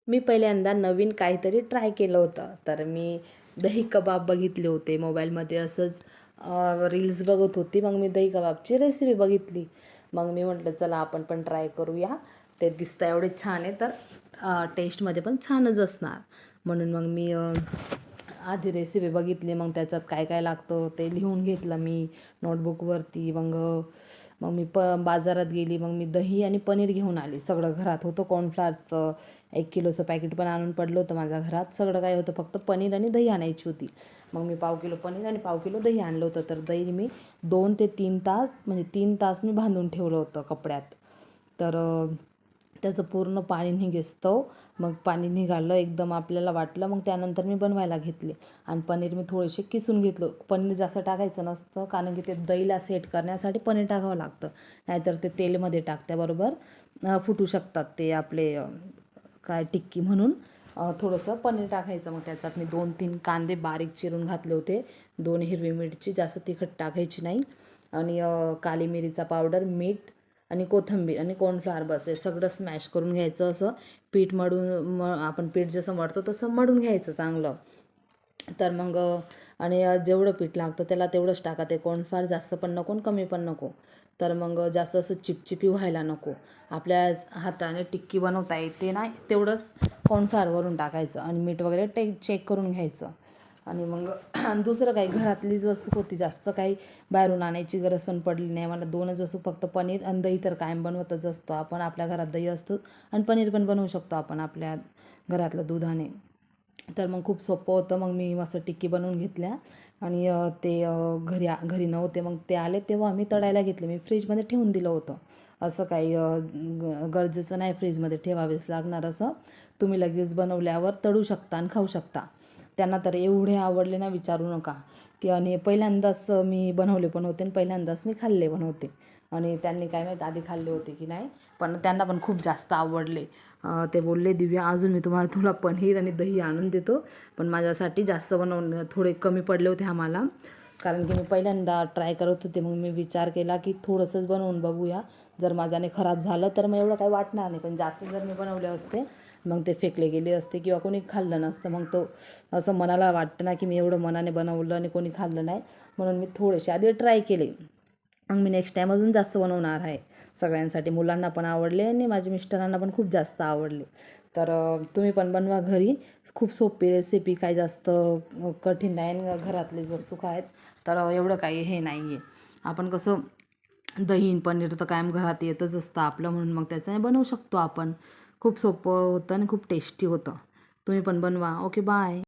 मी पहिल्यांदा नवीन काहीतरी ट्राय केलं होतं. तर मी दही कबाब बघितले होते मोबाईलमध्ये. असंच रील्स बघत होती. मग मी दही कबाबची रेसिपी बघितली. मग मी म्हटलं चला आपण पण ट्राय करूया. ते दिसतं एवढे छान आहे तर टेस्टमध्ये पण छानच असणार. म्हणून मग मी आधी रेसिपी बघितली. मग त्याच्यात काय काय लागतं ते लिहून घेतलं मी नोटबुकवरती. मग मग मी बाजारात गेली. मग मी दही आणि पनीर घेऊन आली. सगळं घरात होतं. कॉर्नफ्लॉवरचं 1 किलोचं पॅकेट पण आणून पडलं होतं माझ्या घरात. सगळं काय होतं, फक्त पनीर आणि दही आणायची होती. मग मी 1/2 किलो पनीर आणि 1/2 किलो दही आणलं होतं. तर दही मी 2 ते 3 तास म्हणजे 3 तास मी बांधून ठेवलं होतं कपड्यात. तर त्याचं पूर्ण पाणी निघेस्तव मग पाणी निघालं एकदम आपल्याला वाटलं. मग त्यानंतर मी बनवायला घेतले आणि पनीर मी थोडेसे किसून घेतलं. पनीर जास्त टाकायचं नसतं, कारण की ते दहीला सेट करण्यासाठी पनीर टाकावं लागतं. नाहीतर ते तेलमध्ये टाकल्याबरोबर फुटू शकतात ते आपले काय टिक्की. म्हणून थोडंसं पनीर टाकायचं. मग त्याच्यात मी 2-3 कांदे बारीक चिरून घातले होते. 2 हिरवी मिरची, जास्त तिखट टाकायची नाही. आणि काली मिरीचा पावडर, मीठ आणि कोथिंबीर आणि कॉर्नफ्लॉवर. बस हे सगळं स्मॅश करून घ्यायचं. असं पीठ मळून आपण पीठ जसं मळतो तसं मळून घ्यायचं चांगलं. तर मग आणि जेवढं पीठ लागतं त्याला तेवढंच टाका. ते कॉर्नफ्लॉवर जास्त पण नको आणि कमी पण नको. तर मग जास्त असं चिपचिपी व्हायला नको. आपल्या हाताने टिक्की बनवता येते ना, तेवढंच कॉर्नफ्लॉवर वरून टाकायचं आणि मीठ वगैरे चेक करून घ्यायचं. आणि मग दुसरं काही घरातलीच वस्तू होती, जास्त काही बाहेरून आणायची गरज पण पडली नाही मला. 2च वस्तू फक्त पनीर आणि दही. तर कायम बनवतच असतो आपण, आपल्या घरात दही असतं आणि पनीर पण बनवू शकतो आपण आपल्या घरातलं दुधाने. तर मग खूप सोपं होतं. मग मी मस्त टिक्की बनवून घेतल्या आणि ते घरी नव्हते. मग ते आले तेव्हा मी तळायला घेतले. मी फ्रीजमध्ये ठेवून दिलं होतं. असं काही गरजेचं नाही फ्रीजमध्ये ठेवावेच लागणार. असं तुम्ही लगेच बनवल्यावर तळू शकता आणि खाऊ शकता. त्यांना तर एवढे आवडले ना, विचारू नका. की आणि पहिल्यांदाच मी बनवले पण होते आणि पहिल्यांदाच मी खाल्ले पण होते. आणि त्यांनी काय माहीत आधी खाल्ले होते की नाही, पण त्यांना पण खूप जास्त आवडले. ते बोलले, दिव्या अजून मी तुला पनीर आणि दही आणून देतो, पण माझ्यासाठी जास्त बनवून थोडे कमी पडले होते आम्हाला. कारण की मी पहिल्यांदा ट्राय करत होते. मग मी विचार केला की थोडंसंच बनवून बघूया. जर माझ्याने खराब झालं तर मग एवढं काही वाटणार नाही, पण जास्त जर मी बनवले असते मग ते फेकले गेले असते किंवा कोणी खाल्लं नसतं. मग तो असं मनाला वाटतं ना की मी एवढं मनाने बनवलं आणि कोणी खाल्लं नाही. म्हणून मी थोडेसे आधी ट्राय केले. मग मी नेक्स्ट टाईम अजून जास्त बनवणार आहे सगळ्यांसाठी. मुलांना पण आवडले आणि माझ्या मिस्टरांना पण खूप जास्त आवडले. तर तुम्ही पण बनवा घरी. खूप सोपी रेसिपी, काही जास्त कठीण नाही आणि घरातलीच वस्तू काय आहेत. तर एवढं काही हे नाही आहे. आपण कसं दही पनीर तर कायम घरात येतच असतं आपलं, म्हणून मग त्याच्याने बनवू शकतो आपण. खूप सोपं होतं आणि खूप टेस्टी होतं. तुम्ही पण बनवा. Okay, bye.